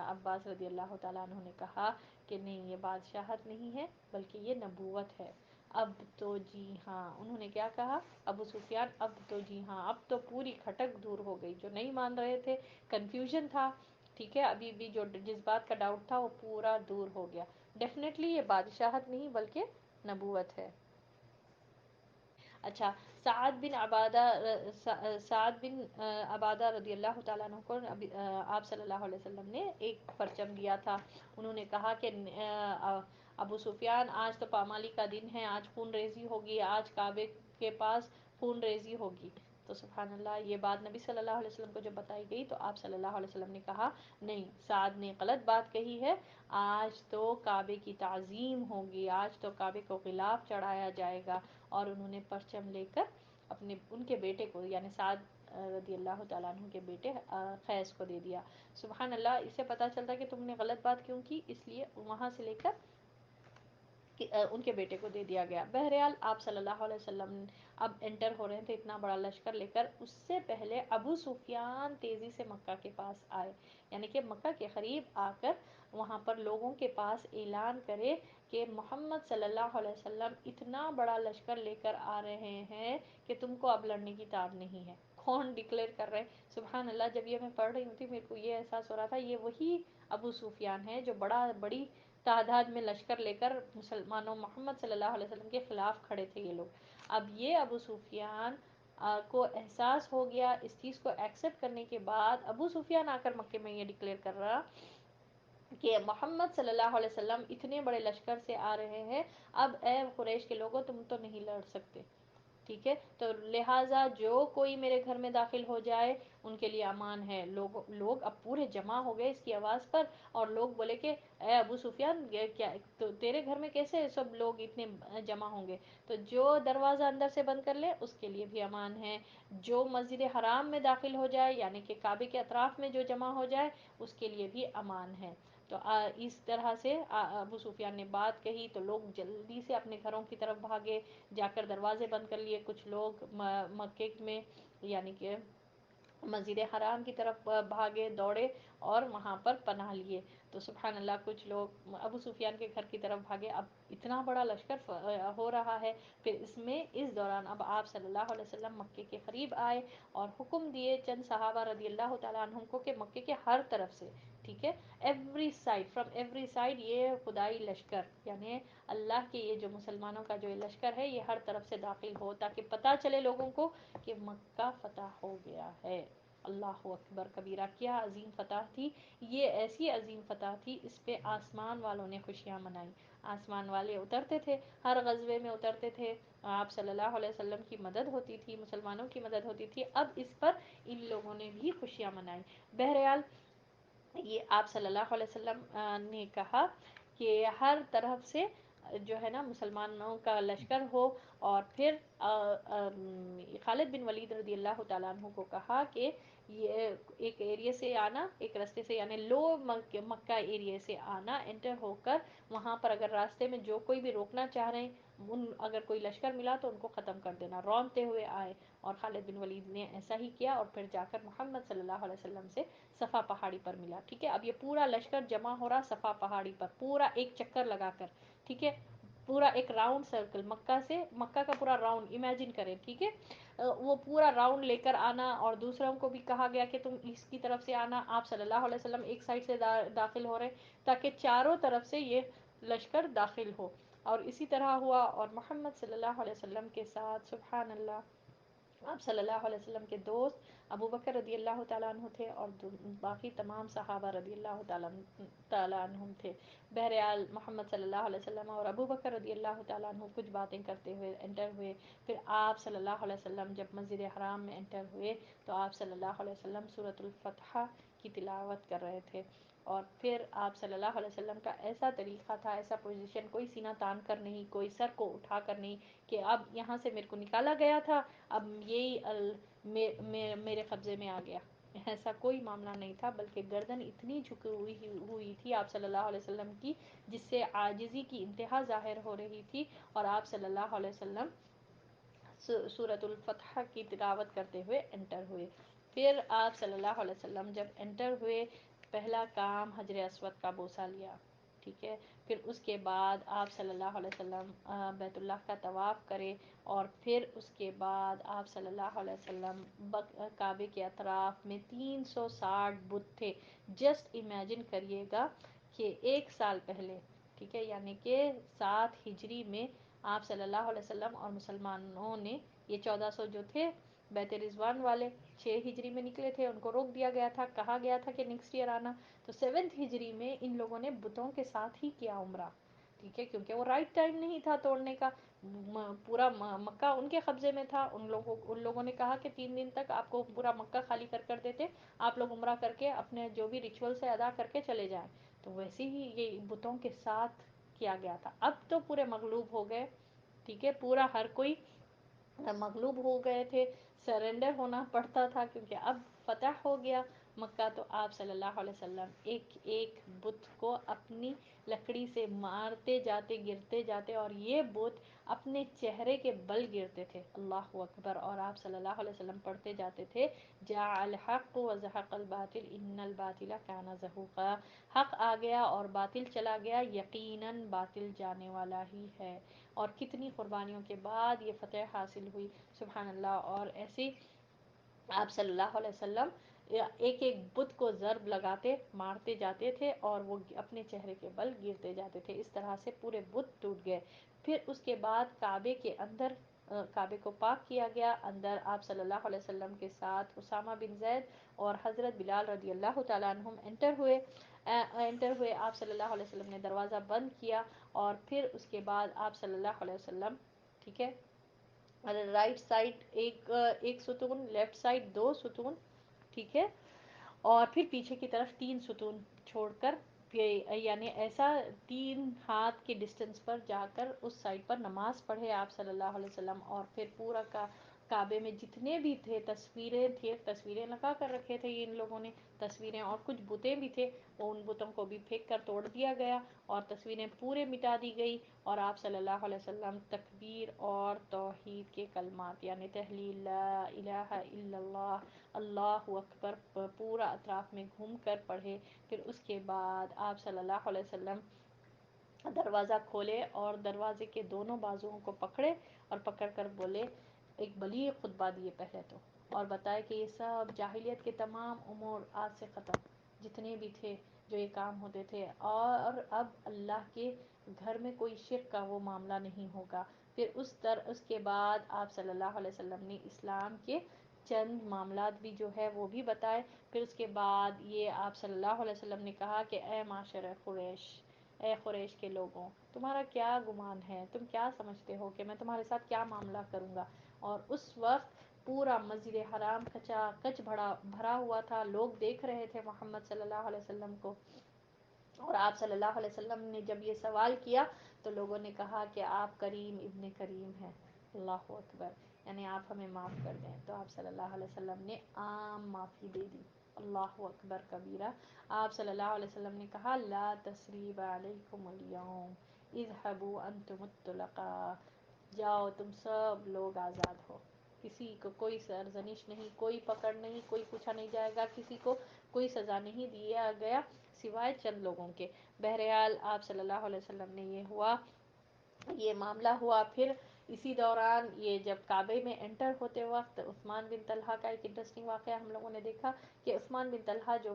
عباس رضی اللہ تعالیٰ عنہ نے کہا کہ نہیں، یہ بادشاہت نہیں ہے بلکہ یہ نبوت ہے۔ اب تو جی ہاں، انہوں نے کیا کہا ابو سفیان، اب تو جی ہاں، اب تو پوری کھٹک دور ہو گئی، جو نہیں مان رہے تھے، کنفیوژن تھا، ٹھیک ہے، ابھی بھی جو جس بات کا ڈاؤٹ تھا وہ پورا دور ہو گیا، ڈیفینیٹلی یہ بادشاہت نہیں بلکہ نبوت ہے۔ اچھا، سعد بن عبادہ رضی اللہ تعالیٰ عنہ کو آپ صلی اللہ علیہ وسلم نے ایک پرچم دیا تھا، انہوں نے کہا کہ ابو سفیان آج تو پامالی کا دن ہے، آج خون ریزی ہوگی، آج کعبے کے پاس خون ریزی ہوگی۔ تو سبحان اللہ، یہ بات نبی صلی اللہ علیہ وسلم کو جب بتائی گئی تو آپ صلی اللہ علیہ وسلم نے کہا نہیں، سعد نے غلط بات کہی ہے، آج تو کعبے کی تعظیم ہوگی، آج تو کعبے کو غلاف چڑھایا جائے گا، اور انہوں نے پرچم لے کر ان کے بیٹے کو، یعنی سعد رضی اللہ تعالیٰ عنہ کے بیٹے قیس کو دے دیا۔ سبحان اللہ، اس سے پتہ چلتا کہ تم نے غلط بات کیوں کی، اس لیے وہاں سے لے کر ان کے بیٹے کو دے دیا گیا۔ بہرحال آپ صلی اللہ علیہ وسلم اب انٹر ہو رہے تھے اتنا بڑا لشکر لے کر، اس سے پہلے ابو سفیان تیزی سے مکہ کے پاس آئے، یعنی کہ مکہ کے قریب آ کر وہاں پر لوگوں کے پاس اعلان کرے کہ محمد صلی اللہ علیہ وسلم اتنا بڑا لشکر لے کر آ رہے ہیں کہ تم کو اب لڑنے کی تاب نہیں ہے۔ کون ڈکلیئر کر رہے؟ سبحان اللہ، جب یہ میں پڑھ رہی ہوتی میرے کو یہ احساس ہو رہا تھا یہ وہی ابو سفیان ہے جو بڑی تعداد میں لشکر لے کر مسلمانوں محمد صلی اللہ علیہ وسلم کے خلاف کھڑے تھے یہ لوگ۔ اب یہ ابو سفیان کو احساس ہو گیا، اس چیز کو ایکسیپٹ کرنے کے بعد ابو سفیان آ کر مکے میں یہ ڈکلیئر کر رہا کہ محمد صلی اللہ علیہ وسلم اتنے بڑے لشکر سے آ رہے ہیں، اب اے قریش کے لوگوں تم تو نہیں لڑ سکتے، ٹھیک ہے، تو لہٰذا جو کوئی میرے گھر میں داخل ہو جائے ان کے لیے امان ہے۔ لوگ اب پورے جمع ہو گئے اس کی آواز پر، اور لوگ بولے کہ اے ابو سفیان، کیا تو تیرے گھر میں کیسے سب لوگ اتنے جمع ہوں گے؟ تو جو دروازہ اندر سے بند کر لے اس کے لیے بھی امان ہے، جو مسجد حرام میں داخل ہو جائے یعنی کہ کعبے کے اطراف میں جو جمع ہو جائے اس کے لیے بھی امان ہے۔ تو اس طرح سے ابو سفیان نے بات کہی تو لوگ جلدی سے اپنے گھروں کی طرف بھاگے، جا کر دروازے بند کر لیے، کچھ لوگ مکے میں یعنی کہ مسجد حرام کی طرف بھاگے دوڑے اور وہاں پر پناہ لیے۔ تو سبحان اللہ، کچھ لوگ ابو سفیان کے گھر کی طرف بھاگے، اب اتنا بڑا لشکر ہو رہا ہے۔ پھر اس دوران اب آپ صلی اللہ علیہ وسلم مکے کے قریب آئے اور حکم دیے چند صحابہ رضی اللہ تعالیٰ عنہم کو کہ مکے کے ہر طرف سے، ٹھیک ہے، every side, from every side, یہ خدائی لشکر یعنی اللہ کے یہ جو مسلمانوں کا جو لشکر ہے یہ ہر طرف سے داخل ہو، تاکہ پتہ چلے لوگوں کو کہ مکہ فتح ہو گیا ہے۔ اللہ اکبر کبیرہ، کیا عظیم فتح تھی یہ، ایسی عظیم فتح تھی، اس پہ آسمان والوں نے خوشیاں منائی، آسمان والے اترتے تھے، ہر غزوے میں اترتے تھے، آپ صلی اللہ علیہ وسلم کی مدد ہوتی تھی، مسلمانوں کی مدد ہوتی تھی، اب اس پر ان لوگوں نے بھی خوشیاں منائی۔ بہرحال یہ آپ صلی اللہ علیہ وسلم نے کہا کہ ہر طرف سے جو ہے نا مسلمانوں کا لشکر ہو، اور پھر خالد بن ولید رضی اللہ تعالیٰ عنہ کو کہا کہ یہ ایک ایریے سے آنا، ایک راستے سے، یعنی لو مکہ ایریے سے آنا، انٹر ہو کر وہاں پر اگر راستے میں جو کوئی بھی روکنا چاہ رہے ہیں، اگر کوئی لشکر ملا تو ان کو ختم کر دینا، رونتے ہوئے آئے۔ اور خالد بن ولید نے ایسا ہی کیا، اور پھر جا کر محمد صلی اللہ علیہ وسلم سے صفا پہاڑی پر ملا۔ ٹھیک ہے، اب یہ پورا لشکر جمع ہو رہا صفا پہاڑی پر، پورا ایک چکر لگا کر، ٹھیک ہے، پورا ایک راؤنڈ سرکل، مکہ کا پورا راؤنڈ امیجن کریں، ٹھیک ہے، وہ پورا راؤنڈ لے کر آنا، اور دوسروں کو بھی کہا گیا کہ تم اس کی طرف سے آنا۔ آپ صلی اللہ علیہ وسلم ایک سائڈ سے داخل ہو رہے تاکہ چاروں طرف سے یہ لشکر داخل ہو، اور اسی طرح ہوا۔ اور محمد صلی اللہ علیہ وسلم کے ساتھ سبحان اللہ آپ صلی اللہ علیہ وسلم کے دوست ابو بکر رضی اللہ تعالیٰ عنہ تھے، اور باقی تمام صحابہ رضی اللہ تعالیٰ عنہم تھے۔ بہرحال محمد صلی اللہ علیہ وسلم اور ابو بکر رضی اللہ تعالیٰ عنہ کچھ باتیں کرتے ہوئے انٹر ہوئے۔ پھر آپ صلی اللہ علیہ وسلم جب مسجد حرام میں انٹر ہوئے تو آپ صلی اللہ علیہ وسلم سورۃ الفتح کی تلاوت کر رہے تھے، اور پھر آپ صلی اللہ علیہ وسلم کا ایسا طریقہ تھا، ایسا پوزیشن، کوئی سینہ تان کر نہیں، کوئی سر کو اٹھا کر نہیں کہ اب یہاں سے میرے کو نکالا گیا تھا، اب یہی میرے قبضے میں آ گیا، ایسا کوئی معاملہ نہیں تھا، بلکہ گردن اتنی جھکی ہوئی تھی آپ صلی اللہ علیہ وسلم کی، جس سے عاجزی کی انتہا ظاہر ہو رہی تھی، اور آپ صلی اللہ علیہ وسلم سورۃ الفتح کی تلاوت کرتے ہوئے انٹر ہوئے۔ پھر آپ صلی اللہ علیہ وسلم جب انٹر ہوئے، پہلا کام حجر اسود کا بوسہ لیا، ٹھیک ہے، پھر اس کے بعد آپ صلی اللہ علیہ وسلم بیت اللہ کا طواف کرے، اور پھر اس کے بعد آپ صلی اللہ علیہ وسلم کعبے کے اطراف میں 360 بت تھے۔ جسٹ امیجن کریے گا کہ ایک سال پہلے، ٹھیک ہے، یعنی کہ 7 ہجری میں آپ صلی اللہ علیہ وسلم اور مسلمانوں نے یہ 1400 جو تھے بیت رضوان والے 6 ہجری میں نکلے تھے، ان کو روک دیا گیا تھا، کہا گیا تھا کہ نیکسٹ ایئر آنا، تو 7 ہجری میں ان لوگوں نے بتوں کے ساتھ ہی کیا عمرہ، ٹھیک ہے، کیونکہ وہ رائٹ ٹائم نہیں تھا توڑنے کا، پورا مکہ ان کے قبضے میں تھا، ان لوگوں نے کہا کہ 3 دن تک آپ کو پورا مکہ خالی کر دیتے، آپ لوگ عمرہ کر کے اپنے جو بھی ریچول سے ادا کر کے چلے جائیں، تو ویسے ہی یہ بتوں کے ساتھ کیا گیا تھا۔ اب تو پورے مغلوب ہو گئے، ٹھیک ہے، پورا ہر کوئی مغلوب ہو گئے تھے، سرنڈر ہونا پڑتا تھا، کیونکہ اب فتح ہو گیا مکہ، تو آپ صلی اللہ علیہ وسلم ایک ایک بت کو اپنی لکڑی سے مارتے جاتے، گرتے جاتے، اور یہ بت اپنے چہرے کے بل گرتے تھے، اللہ اکبر، اور آپ صلی اللہ علیہ وسلم پڑھتے جاتے تھے جاء الحق وزهق الباطل ان الباطل كان زهوقا، حق آ گیا اور باطل چلا گیا، یقیناً باطل جانے والا ہی ہے، اور کتنی قربانیوں کے بعد یہ فتح حاصل ہوئی، سبحان اللہ۔ اور ایسی آپ صلی اللہ علیہ وسلم ایک ایک بت کو ضرب لگاتے، مارتے جاتے تھے، اور وہ اپنے چہرے کے بل گرتے جاتے تھے، اس طرح سے پورے بت ٹوٹ گئے۔ پھر اس کے بعد کعبے کے اندر، کعبے کو پاک کیا گیا، اندر آپ صلی اللہ علیہ وسلم کے ساتھ اسامہ بن زید اور حضرت بلال رضی اللہ تعالیٰ عنہم انٹر ہوئے، آپ صلی اللہ علیہ وسلم نے دروازہ بند کیا، اور پھر اس کے بعد آپ صلی اللہ علیہ وسلم، ٹھیک ہے، رائٹ سائڈ ایک ستون، لیفٹ سائڈ 2 ستون، ٹھیک ہے، اور پھر پیچھے کی طرف 3 ستون چھوڑ کر، یعنی ایسا 3 ہاتھ کے ڈسٹینس پر جا کر اس سائڈ پر نماز پڑھے آپ صلی اللہ علیہ وسلم، اور پھر پورا کعبے میں جتنے بھی تھے تصویریں لگا کر رکھے تھے ان لوگوں نے، تصویریں اور کچھ بتیں بھی تھے، وہ ان بتوں کو بھی پھینک کر توڑ دیا گیا، اور تصویریں پورے مٹا دی گئی، اور آپ صلی اللہ علیہ وسلم تکبیر اور توحید کے کلمات، یعنی تحلیل لا الہ الا اللہ، اللہ اکبر، پورا اطراف میں گھوم کر پڑھے۔ پھر اس کے بعد آپ صلی اللہ علیہ وسلم دروازہ کھولے، اور دروازے کے دونوں بازوؤں کو پکڑے، اور پکڑ کر بولے، ایک بلیغ خطبہ دیے پہلے تو، اور بتائے کہ یہ سب جاہلیت کے تمام امور آج سے ختم، جتنے بھی تھے جو یہ کام ہوتے تھے، اور اب اللہ کے گھر میں کوئی شرک کا وہ معاملہ نہیں ہوگا۔ پھر اس کے بعد آپ صلی اللہ علیہ وسلم نے اسلام کے چند معاملات بھی جو ہے وہ بھی بتائے۔ پھر اس کے بعد یہ آپ صلی اللہ علیہ وسلم نے کہا کہ اے معاشر قریش، اے قریش کے لوگوں، تمہارا کیا گمان ہے، تم کیا سمجھتے ہو کہ میں تمہارے ساتھ کیا معاملہ کروں گا؟ اور اس وقت پورا مسجد حرام کچا کچ بھرا ہوا تھا، لوگ دیکھ رہے تھے محمد صلی اللہ علیہ وسلم کو. اور آپ صلی اللہ علیہ وسلم نے جب یہ سوال کیا تو لوگوں نے کہا کہ آپ کریم ابن کریم ہیں. اللہ اکبر، یعنی آپ ہمیں معاف کر دیں. تو آپ صلی اللہ علیہ وسلم نے عام معافی دے دی. اللہ اکبر کبیرہ. آپ صلی اللہ علیہ وسلم نے کہا لا تثریب علیکم اليوم اذهبوا انتم الطلقاء، جاؤ تم سب لوگ آزاد ہو. کسی کو کوئی سرزنش نہیں، کوئی پکڑ نہیں، کوئی پوچھا نہیں جائے گا، کسی کو کوئی سزا نہیں دیا گیا سوائے چند لوگوں کے. بہرحال آپ صلی اللہ علیہ وسلم نے یہ معاملہ ہوا. پھر اسی دوران یہ جب کعبے میں انٹر ہوتے وقت عثمان بن طلحہ کا ایک انٹرسٹنگ واقعہ ہم لوگوں نے دیکھا کہ عثمان بن طلحہ جو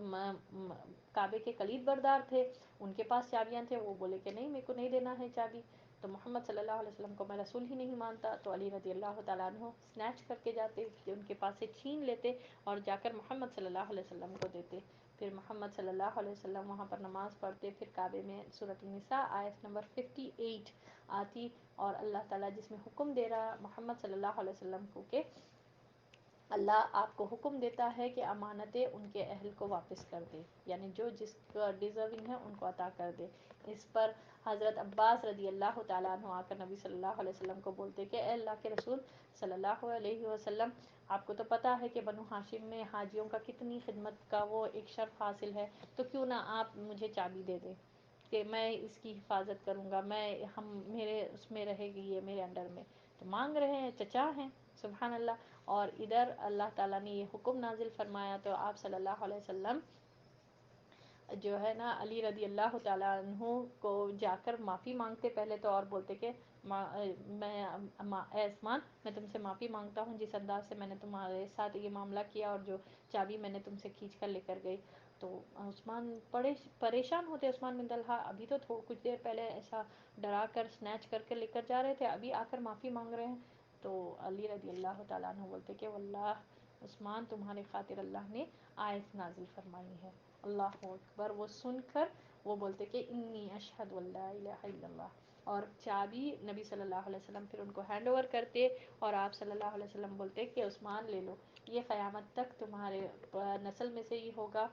کعبے کے کلید بردار تھے، ان کے پاس چابیاں تھے، وہ بولے کہ نہیں میرے کو نہیں دینا ہے چابی. تو محمد صلی اللہ علیہ وسلم کو میں رسول ہی نہیں مانتا. تو علی رضی اللہ تعالیٰ عنہ سنیچ کر کے جاتے، ان کے پاس سے چھین لیتے اور جا کر محمد صلی اللہ علیہ وسلم کو دیتے. پھر محمد صلی اللہ علیہ وسلم وہاں پر نماز پڑھتے. پھر کعبے میں سورۃ النساء آیت نمبر 58 آتی اور اللہ تعالیٰ جس میں حکم دے رہا محمد صلی اللہ علیہ وسلم کو کہ اللہ آپ کو حکم دیتا ہے کہ امانتیں ان کے اہل کو واپس کر دے، یعنی جو جس کا ڈیزرونگ ہے ان کو عطا کر دے. اس پر حضرت عباس رضی اللہ تعالیٰ عنہ آ کر نبی صلی اللہ علیہ وسلم کو بولتے کہ اے اللہ کے رسول صلی اللہ علیہ وسلم، آپ کو تو پتہ ہے کہ بنو ہاشم میں حاجیوں کا کتنی خدمت کا وہ ایک شرف حاصل ہے، تو کیوں نہ آپ مجھے چابی دے دیں کہ میں اس کی حفاظت کروں گا، میرے اس میں رہے گی، یہ میرے انڈر میں. تو مانگ رہے ہیں، چچا ہیں، سبحان اللہ. اور ادھر اللہ تعالیٰ نے یہ حکم نازل فرمایا تو آپ صلی اللہ علیہ وسلم جو ہے نا علی رضی اللہ تعالیٰ عنہ کو جا کر معافی مانگتے پہلے تو، اور بولتے کہ اے عثمان میں تم سے معافی مانگتا ہوں جس انداز سے میں نے تمہارے ساتھ یہ معاملہ کیا اور جو چابی میں نے تم سے کھینچ کر لے کر گئی. تو عثمان پریشان ہوتے. عثمان بن طلحہ ابھی تو کچھ دیر پہلے ایسا ڈرا کر سنیچ کر کے لے کر جا رہے تھے، ابھی آ کر معافی مانگ رہے ہیں. تو علی رضی اللہ تعالیٰ عنہ بولتے کہ واللہ عثمان تمہاری خاطر اللہ نے آیت نازل فرمائی ہے. اللہ اکبر. وہ سن کر وہ بولتے کہ انی اشہد اللہ الہ الا اللہ، اور چابی نبی صلی اللہ علیہ وسلم پھر ان کو ہینڈ اوور کرتے اور آپ صلی اللہ علیہ وسلم بولتے کہ عثمان لے لو، یہ قیامت تک تمہارے نسل میں سے ہی ہوگا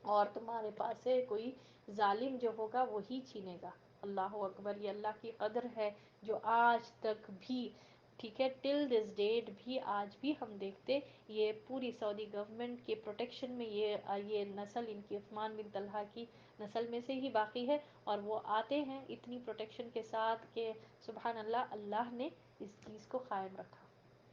اور تمہارے پاس سے کوئی ظالم جو ہوگا وہی چھینے گا. اللہ اکبر. یہ اللہ کی قدر ہے جو آج تک بھی، ٹھیک ہے، ٹل دس ڈیٹ بھی آج بھی ہم دیکھتے یہ پوری سعودی گورنمنٹ کے پروٹیکشن میں یہ نسل ان کی عثمان بن طلحہ کی نسل میں سے ہی باقی ہے. اور وہ آتے ہیں اتنی پروٹیکشن کے ساتھ کہ سبحان اللہ، اللہ نے اس چیز کو قائم رکھا.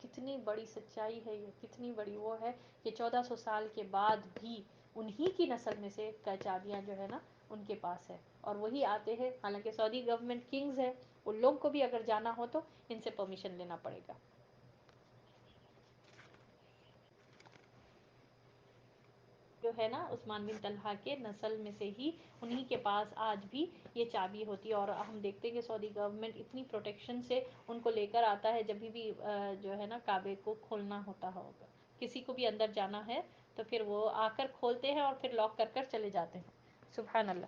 کتنی بڑی سچائی ہے یہ، کتنی بڑی وہ ہے کہ 1400 سال کے بعد بھی انہی کی نسل میں سے چابیاں جو ہے نا ان کے پاس ہے اور وہی آتے ہیں. حالانکہ سعودی گورنمنٹ کنگز ہے، ان لوگ کو بھی اگر جانا ہو تو ان سے پرمیشن لینا پڑے گا. جو ہے نا عثمان بن طلحہ کے نسل میں سے ہی انہی کے پاس آج بھی یہ چابی ہوتی ہے. اور ہم دیکھتے ہیں کہ سعودی گورنمنٹ اتنی پروٹیکشن سے ان کو لے کر آتا ہے جب بھی جو ہے نا کعبے کو کھولنا ہوتا ہوگا، کسی کو بھی اندر جانا ہے تو پھر وہ آ کر کھولتے ہیں اور پھر لاک کر کر چلے جاتے ہیں. سبحان اللہ.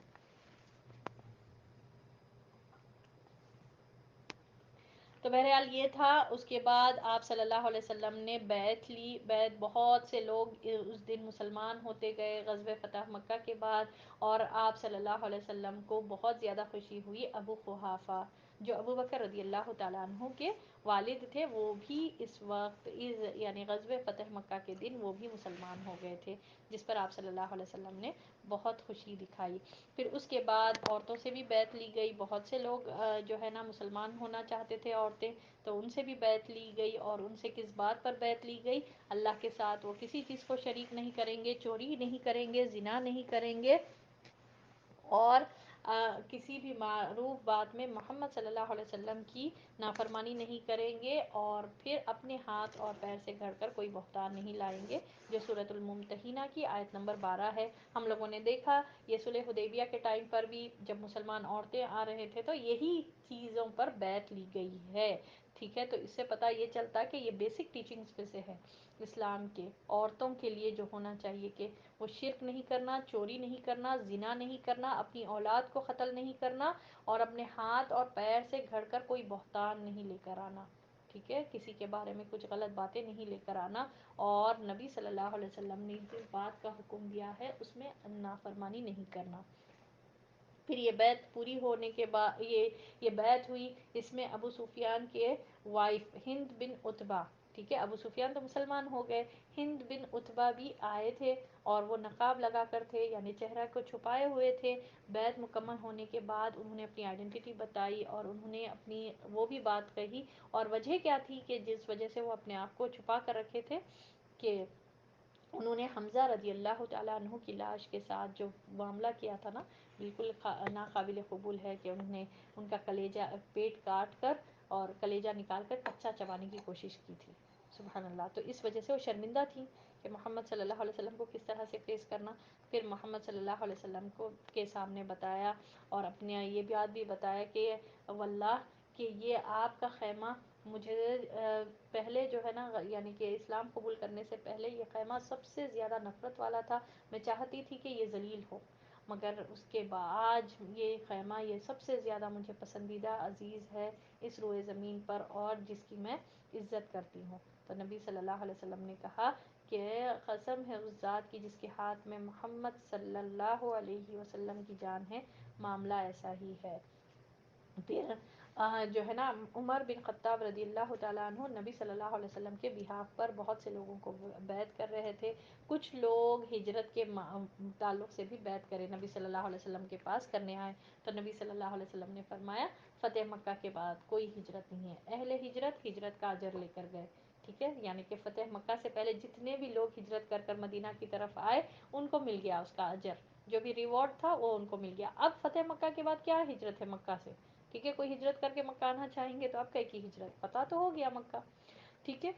تو بہرحال یہ تھا. اس کے بعد آپ صلی اللہ علیہ وسلم نے بیعت لی. بیعت بہت سے لوگ اس دن مسلمان ہوتے گئے غزوہ فتح مکہ کے بعد. اور آپ صلی اللہ علیہ وسلم کو بہت زیادہ خوشی ہوئی. ابو قحافہ جو ابو بکر رضی اللہ تعالیٰ عنہ کے والد تھے، وہ بھی اس وقت یعنی غزوہ فتح مکہ کے دن وہ بھی مسلمان ہو گئے تھے، جس پر آپ صلی اللہ علیہ وسلم نے بہت خوشی دکھائی. پھر اس کے بعد عورتوں سے بھی بیعت لی گئی. بہت سے لوگ جو ہے نا مسلمان ہونا چاہتے تھے عورتیں، تو ان سے بھی بیعت لی گئی. اور ان سے کس بات پر بیعت لی گئی؟ اللہ کے ساتھ وہ کسی چیز کو شریک نہیں کریں گے، چوری نہیں کریں گے، زنا نہیں کریں گے، اور کسی بھی معروف بات میں محمد صلی اللہ علیہ وسلم کی نافرمانی نہیں کریں گے، اور پھر اپنے ہاتھ اور پیر سے گھڑ کر کوئی بہتان نہیں لائیں گے، جو سورۃ الممتحنہ کی آیت نمبر 12 ہے. ہم لوگوں نے دیکھا یہ صلح حدیبیہ کے ٹائم پر بھی جب مسلمان عورتیں آ رہے تھے تو یہی چیزوں پر بیعت لی گئی ہے. ٹھیک ہے، تو اس سے پتہ یہ چلتا کہ یہ بیسک ٹیچنگز میں سے ہے اسلام کے، عورتوں کے لیے جو ہونا چاہیے کہ وہ شرک نہیں کرنا، چوری نہیں کرنا، زنا نہیں کرنا، اپنی اولاد کو قتل نہیں کرنا، اور اپنے ہاتھ اور پیر سے گھڑ کر کوئی بہتان نہیں لے کر آنا. ٹھیک ہے، کسی کے بارے میں کچھ غلط باتیں نہیں لے کر آنا، اور نبی صلی اللہ علیہ وسلم نے جس بات کا حکم دیا ہے اس میں نافرمانی نہیں کرنا۔ پھر یہ بیعت پوری ہونے کے بعد یہ بیعت ہوئی، اس میں ابو سفیان کے وائف ہند بن عتبہ، ٹھیک ہے، ابو سفیان تو مسلمان ہو گئے، ہند بن عتبہ بھی آئے تھے، اور وہ نقاب لگا کر تھے، یعنی چہرہ کو چھپائے ہوئے تھے۔ بیعت مکمل ہونے کے بعد انہوں نے اپنی آئیڈینٹی بتائی، اور انہوں نے اپنی وہ بھی بات کہی، اور وجہ کیا تھی کہ جس وجہ سے وہ اپنے آپ کو چھپا کر رکھے تھے، کہ انہوں نے حمزہ رضی اللہ تعالیٰ عنہ کی لاش کے ساتھ جو معاملہ کیا تھا نا، بالکل ناقابل قبول ہے، کہ انہوں نے ان کا کلیجہ پیٹ کاٹ کر اور کلیجہ نکال کر کچا چبانے کی کوشش کی تھی، سبحان اللہ۔ تو اس وجہ سے وہ شرمندہ تھی کہ محمد صلی اللہ علیہ وسلم کو کس طرح سے فیس کرنا۔ پھر محمد صلی اللہ علیہ وسلم کو کے سامنے بتایا، اور اپنے یہ بات بھی بتایا کہ واللہ کہ یہ آپ کا خیمہ مجھے پہلے جو ہے نا، یعنی کہ اسلام قبول کرنے سے پہلے یہ خیمہ سب سے زیادہ نفرت والا تھا، میں چاہتی تھی کہ یہ ذلیل ہو، مگر اس کے بعد یہ خیمہ یہ سب سے زیادہ مجھے پسندیدہ عزیز ہے اس روئے زمین پر، اور جس کی میں عزت کرتی ہوں۔ تو نبی صلی اللہ علیہ وسلم نے کہا کہ قسم ہے اس ذات کی جس کے ہاتھ میں محمد صلی اللہ علیہ وسلم کی جان ہے، معاملہ ایسا ہی ہے۔ پھر جو ہے نا، عمر بن خطاب رضی اللہ تعالیٰ عنہ نبی صلی اللہ علیہ وسلم کے بہاف پر بہت سے لوگوں کو بیعت کر رہے تھے، کچھ لوگ ہجرت کے تعلق سے بھی بیعت کرے نبی صلی اللہ علیہ وسلم کے پاس کرنے آئے، تو نبی صلی اللہ علیہ وسلم نے فرمایا فتح مکہ کے بعد کوئی ہجرت نہیں ہے، اہل ہجرت ہجرت کا اجر لے کر گئے، ٹھیک ہے، یعنی کہ فتح مکہ سے پہلے جتنے بھی لوگ ہجرت کر کر مدینہ کی طرف آئے ان کو مل گیا اس کا اجر، جو بھی ریوارڈ تھا وہ ان کو مل گیا۔ اب فتح مکہ کے بعد کیا ہجرت ہے مکہ سے، ٹھیک ہے، کوئی ہجرت کر کے مکہ آنا چاہیں گے تو اب کی ہجرت پتہ تو ہو گیا مکہ، ٹھیک ہے۔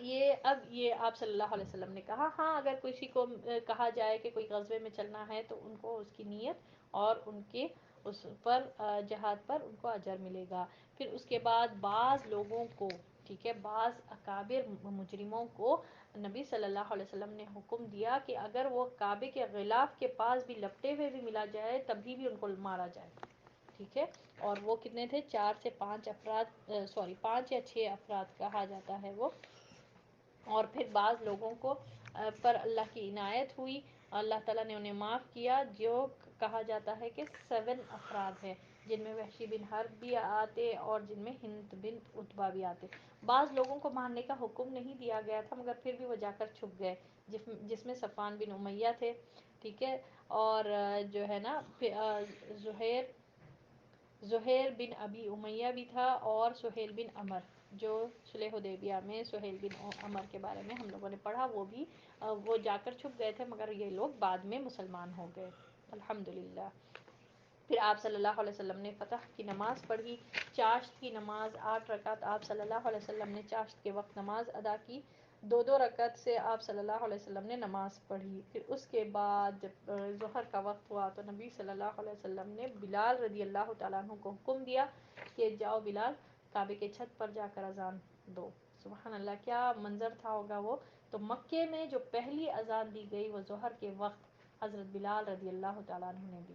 یہ آپ صلی اللہ علیہ وسلم نے کہا، ہاں اگر کسی کو کہا جائے کہ کوئی غزوے میں چلنا ہے تو ان کو اس کی نیت اور ان کے اس پر جہاد پر ان کو اجر ملے گا۔ پھر اس کے بعد بعض لوگوں کو، ٹھیک ہے، بعض اکابر مجرموں کو نبی صلی اللہ علیہ وسلم نے حکم دیا کہ اگر وہ کعبے کے غلاف کے پاس بھی لپٹے ہوئے بھی ملا جائے تبھی بھی ان کو مارا جائے، ٹھیک ہے، اور وہ کتنے تھے، 4 سے 5 افراد، 5 یا 6 افراد کہا جاتا ہے وہ۔ اور پھر بعض لوگوں کو پر اللہ کی عنایت ہوئی، اللہ تعالیٰ نے انہیں معاف کیا، جو کہا جاتا ہے کہ 7 افراد ہیں، جن میں وحشی بن حرب بھی آتے اور جن میں ہند بن عتبہ بھی آتے۔ بعض لوگوں کو مارنے کا حکم نہیں دیا گیا تھا، مگر پھر بھی وہ جا کر چھپ گئے، جس میں صفوان بن امیہ تھے، ٹھیک ہے، اور جو ہے نا زہیر بن ابی امیہ بھی تھا، اور سہیل بن عمر، جو صلح حدیبیہ میں سہیل بن عمر کے بارے میں ہم لوگوں نے پڑھا، وہ جا کر چھپ گئے تھے، مگر یہ لوگ بعد میں مسلمان ہو گئے، الحمدللہ۔ پھر آپ صلی اللہ علیہ وسلم نے فتح کی نماز پڑھی، چاشت کی نماز 8 رکعت آپ صلی اللہ علیہ وسلم نے چاشت کے وقت نماز ادا کی، 2 رکعت سے آپ صلی اللہ علیہ وسلم نے نماز پڑھی۔ پھر اس کے بعد جب ظہر کا وقت ہوا تو نبی صلی اللہ علیہ وسلم نے بلال رضی اللہ تعالیٰ عنہ کو حکم دیا کہ جاؤ بلال، کعبے کے چھت پر جا کر اذان دو، سبحان اللہ، کیا منظر تھا ہوگا وہ۔ تو مکے میں جو پہلی اذان دی گئی وہ ظہر کے وقت حضرت بلال رضی اللہ تعالیٰ عنہ نے دی،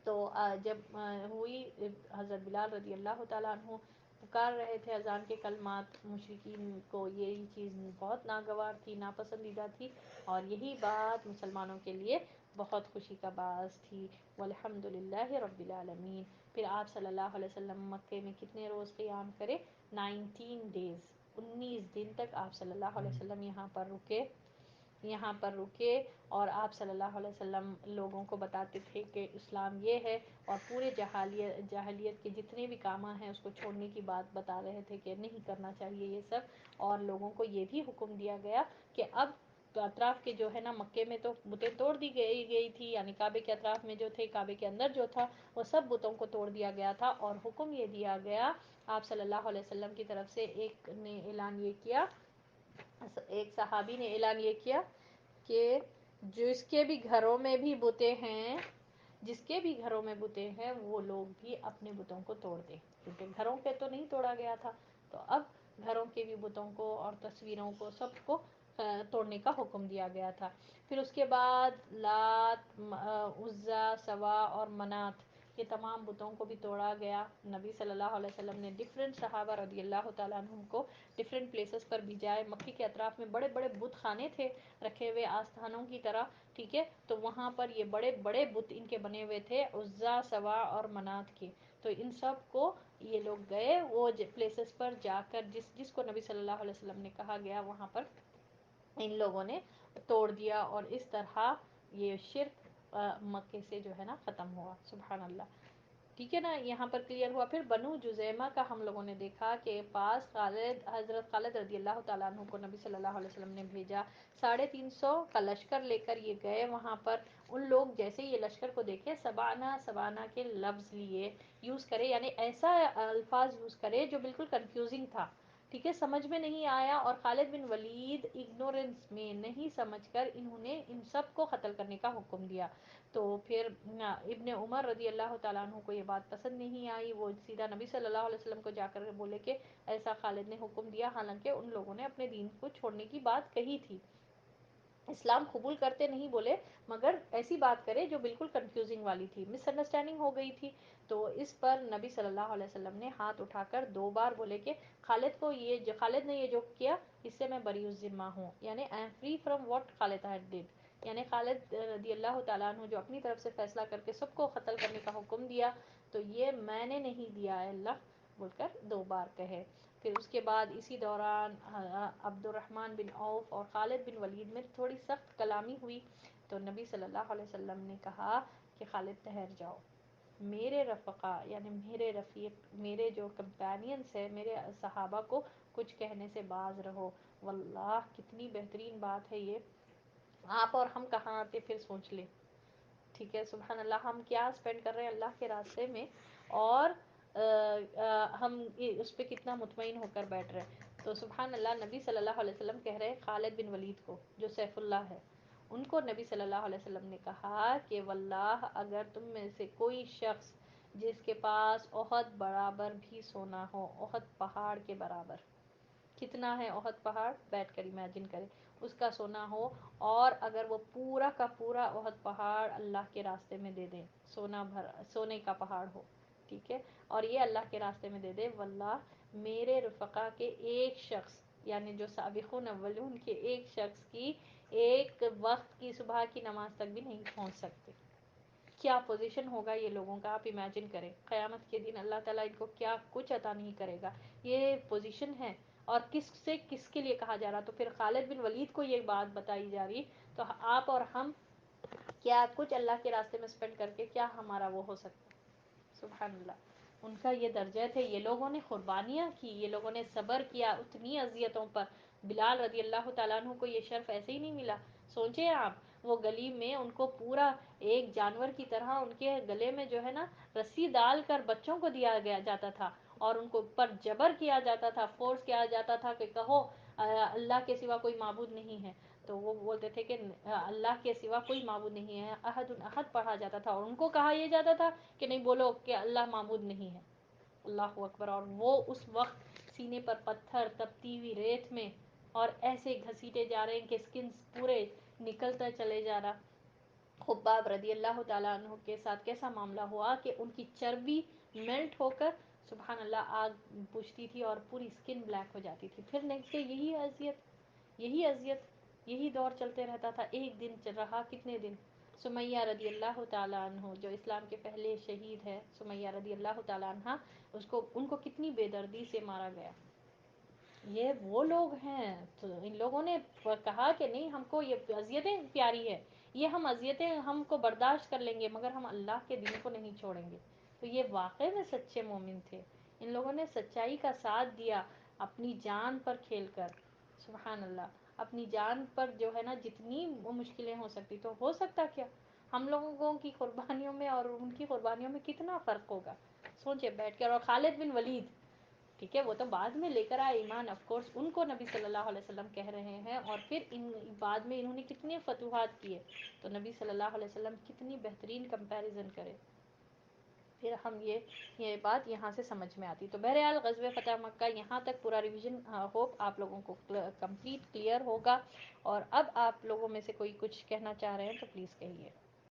تو جب ہوئی، حضرت بلال رضی اللہ تعالیٰ عنہ پکار رہے تھے اذان کے کلمات، مشرکین کو یہی چیز بہت ناگوار تھی، ناپسندیدہ تھی، اور یہی بات مسلمانوں کے لیے بہت خوشی کا باعث تھی، والحمدللہ رب العالمین۔ پھر آپ صلی اللہ علیہ وسلم مکے میں کتنے روز قیام کرے، 19 ڈیز، 19 دن تک آپ صلی اللہ علیہ وسلم یہاں پر رکے، اور آپ صلی اللہ علیہ وسلم لوگوں کو بتاتے تھے کہ اسلام یہ ہے، اور پورے جاہلیت کے جتنے بھی کام ہیں اس کو چھوڑنے کی بات بتا رہے تھے کہ نہیں کرنا چاہیے یہ سب، اور لوگوں کو یہ بھی حکم دیا گیا کہ اب اطراف کے جو ہے نا، مکے میں تو بتیں توڑ دی گئی تھی، یعنی کعبے کے اطراف میں جو تھے، کعبے کے اندر جو تھا وہ سب بتوں کو توڑ دیا گیا تھا، اور حکم یہ دیا گیا آپ صلی اللہ علیہ وسلم کی طرف سے، ایک صحابی نے اعلان یہ کیا کہ جس کے بھی گھروں میں بھی بتیں ہیں وہ لوگ بھی اپنے بتوں کو توڑ دیں، کیونکہ گھروں کے تو نہیں توڑا گیا تھا، تو اب گھروں کے بھی بتوں کو اور تصویروں کو سب کو توڑنے کا حکم دیا گیا تھا۔ پھر اس کے بعد لات، عزا، سوا اور منات، یہ تمام بتوں کو بھی توڑا گیا. نبی صلی اللہ علیہ وسلم نے ڈفرینٹ صحابہ رضی اللہ تعالیٰ عنہم کو ڈفرینٹ پلیسز پر بھیجائے. مکے کے اطراف میں بڑے بڑے بت خانے تھے رکھے ہوئے آستھانوں کی طرح, ٹھیک ہے, تو وہاں پر یہ بڑے بڑے بت ان کے بنے ہوئے تھے, عزا, سوا اور منات کے. تو ان سب کو یہ لوگ گئے وہ پلیسز پر جا کر جس کو نبی صلی اللہ علیہ وسلم نے کہا گیا وہاں پر ان لوگوں نے توڑ دیا, اور اس طرح یہ شرک مکے سے جو ہے نا ختم ہوا. سبحان اللہ, ٹھیک ہے نا, یہاں پر کلیئر ہوا. پھر بنو جزیمہ کا ہم لوگوں نے دیکھا کہ پاس حضرت خالد رضی اللہ تعالیٰ عنہ کو نبی صلی اللہ علیہ وسلم نے بھیجا. 350 کا لشکر لے کر یہ گئے وہاں پر. ان لوگ جیسے یہ لشکر کو دیکھے سبانہ سبانہ کے لفظ لیے یوز کرے, یعنی ایسا الفاظ یوز کرے جو بالکل کنفیوزنگ تھا, ٹھیک ہے, سمجھ میں نہیں آیا. اور خالد بن ولید اگنورنس میں نہیں سمجھ کر انہوں نے ان سب کو قتل کرنے کا حکم دیا. تو پھر ابن عمر رضی اللہ تعالیٰ عنہ کو یہ بات پسند نہیں آئی. وہ سیدھا نبی صلی اللہ علیہ وسلم کو جا کر بولے کہ ایسا خالد نے حکم دیا, حالانکہ ان لوگوں نے اپنے دین کو چھوڑنے کی بات کہی تھی, اسلام قبول کرتے نہیں بولے, مگر ایسی بات کرے جو بالکل کنفیوزنگ والی تھی, مس انڈرسٹینڈنگ ہو گئی تھی. تو اس پر نبی صلی اللہ علیہ وسلم نے ہاتھ اٹھا کر 2 بار بولے کہ خالد نے یہ جو کیا اس سے میں بری الذمہ ہوں, یعنی I am free from what Khalid had did, یعنی خالد رضی اللہ تعالیٰ عنہ جو اپنی طرف سے فیصلہ کر کے سب کو قتل کرنے کا حکم دیا, تو یہ میں نے نہیں دیا ہے اللہ بول کر 2 بار کہے. پھر اس کے بعد اسی دوران عبد الرحمن بن عوف اور خالد بن ولید میں تھوڑی سخت کلامی ہوئی. تو نبی صلی اللہ علیہ وسلم نے کہا کہ خالد ٹھہر جاؤ, میرے رفقا یعنی میرے رفیق, میرے جو کمپینینز ہیں, میرے صحابہ کو کچھ کہنے سے باز رہو. واللہ کتنی بہترین بات ہے یہ, آپ اور ہم کہاں آتے پھر سوچ لیں, ٹھیک ہے. سبحان اللہ, ہم کیا اسپینڈ کر رہے ہیں اللہ کے راستے میں, اور ہم اس پہ کتنا مطمئن ہو کر بیٹھ رہے ہیں. تو سبحان اللہ, نبی صلی اللہ علیہ وسلم کہہ رہے ہیں خالد بن ولید کو جو سیف اللہ ہے, ان کو نبی صلی اللہ علیہ وسلم نے کہا کہ واللہ اگر تم میں سے کوئی شخص جس کے پاس احد برابر بھی سونا ہو, احد پہاڑ کے برابر, کتنا ہے احد پہاڑ, بیٹھ کر امیجن کریں, اس کا سونا ہو, اور اگر وہ پورا کا پورا احد پہاڑ اللہ کے راستے میں دے دیں, سونے کا پہاڑ ہو, ٹھیک ہے, اور یہ اللہ کے راستے میں دے دے, واللہ میرے رفقا کے ایک شخص یعنی جو سابقون اولون کے ایک شخص کی ایک وقت کی صبح کی نماز تک بھی نہیں پہنچ سکتے. کیا پوزیشن ہوگا یہ لوگوں کا, آپ امیجن کریں, قیامت کے دن اللہ تعالیٰ ان کو کیا کچھ عطا نہیں کرے گا. یہ پوزیشن ہے, اور کس کے لیے کہا جا رہا, تو پھر خالد بن ولید کو یہ بات بتائی جا رہی. تو آپ اور ہم کیا کچھ اللہ کے راستے میں اسپینڈ کر کے کیا ہمارا وہ ہو سکتا. سبحان اللہ, ان کا یہ درجہ تھے, یہ لوگوں نے قربانیاں کی, یہ لوگوں نے صبر کیا اتنی اذیتوں پر. بلال رضی اللہ تعالیٰ عنہ کو یہ شرف ایسے ہی نہیں ملا. سوچیں آپ, وہ گلی میں ان کو پورا ایک جانور کی طرح ان کے گلے میں جو ہے نا رسی ڈال کر بچوں کو دیا گیا جاتا تھا, اور ان کو پر جبر کیا جاتا تھا, فورس کیا جاتا تھا کہ کہو اللہ کے سوا کوئی معبود نہیں ہے. تو وہ بولتے تھے کہ اللہ کے سوا کوئی معبود نہیں ہے, احد احد پڑھا جاتا تھا, اور ان کو کہا یہ جاتا تھا کہ نہیں بولو کہ اللہ معبود نہیں ہے. اللہ اکبر, اور وہ اس وقت سینے پر پتھر, تپتی ہوئی ریت میں, اور ایسے گھسیٹے جا رہے ہیں کہ سکنز پورے نکلتا چلے جا رہا. خباب رضی اللہ تعالیٰ عنہ کے ساتھ کیسا معاملہ ہوا کہ ان کی چربی میلٹ ہو کر سبحان اللہ آگ بجھتی تھی اور پوری سکن بلیک ہو جاتی تھی. پھر نیکسٹ ڈے یہی دور چلتے رہتا تھا. ایک دن چل رہا, کتنے دن. سمیہ رضی اللہ تعالیٰ عنہ جو اسلام کے پہلے شہید ہے, سمیہ رضی اللہ تعالیٰ عنہ, ان کو کتنی بے دردی سے مارا گیا. یہ وہ لوگ ہیں, تو ان لوگوں نے کہا کہ نہیں ہم کو یہ اذیتیں پیاری ہے, یہ ہم اذیتیں ہم کو برداشت کر لیں گے, مگر ہم اللہ کے دین کو نہیں چھوڑیں گے. تو یہ واقعی میں سچے مومن تھے. ان لوگوں نے سچائی کا ساتھ دیا اپنی جان پر کھیل کر. سبحان اللہ, اپنی جان پر جو ہے نا جتنی مشکلیں ہو سکتی, تو ہو سکتا کیا ہم لوگوں کی قربانیوں میں اور ان کی قربانیوں میں کتنا فرق ہوگا. سوچے بیٹھ کر. اور خالد بن ولید, ٹھیک ہے, وہ تو بعد میں لے کر آئے ایمان, آف کورس ان کو نبی صلی اللہ علیہ وسلم کہہ رہے ہیں, اور پھر بعد میں انہوں نے کتنے فتوحات کیے, تو نبی صلی اللہ علیہ وسلم کتنی بہترین کمپیریزن کرے. پھر ہم یہ بات یہاں سے سمجھ میں آتی. تو بہرحال غزوہ فتح مکہ یہاں تک پورا ریویژن ہوپ آپ لوگوں کو کمپلیٹ کلیئر ہوگا. اور اب آپ لوگوں میں سے کوئی کچھ کہنا چاہ رہے ہیں تو پلیز کہیے.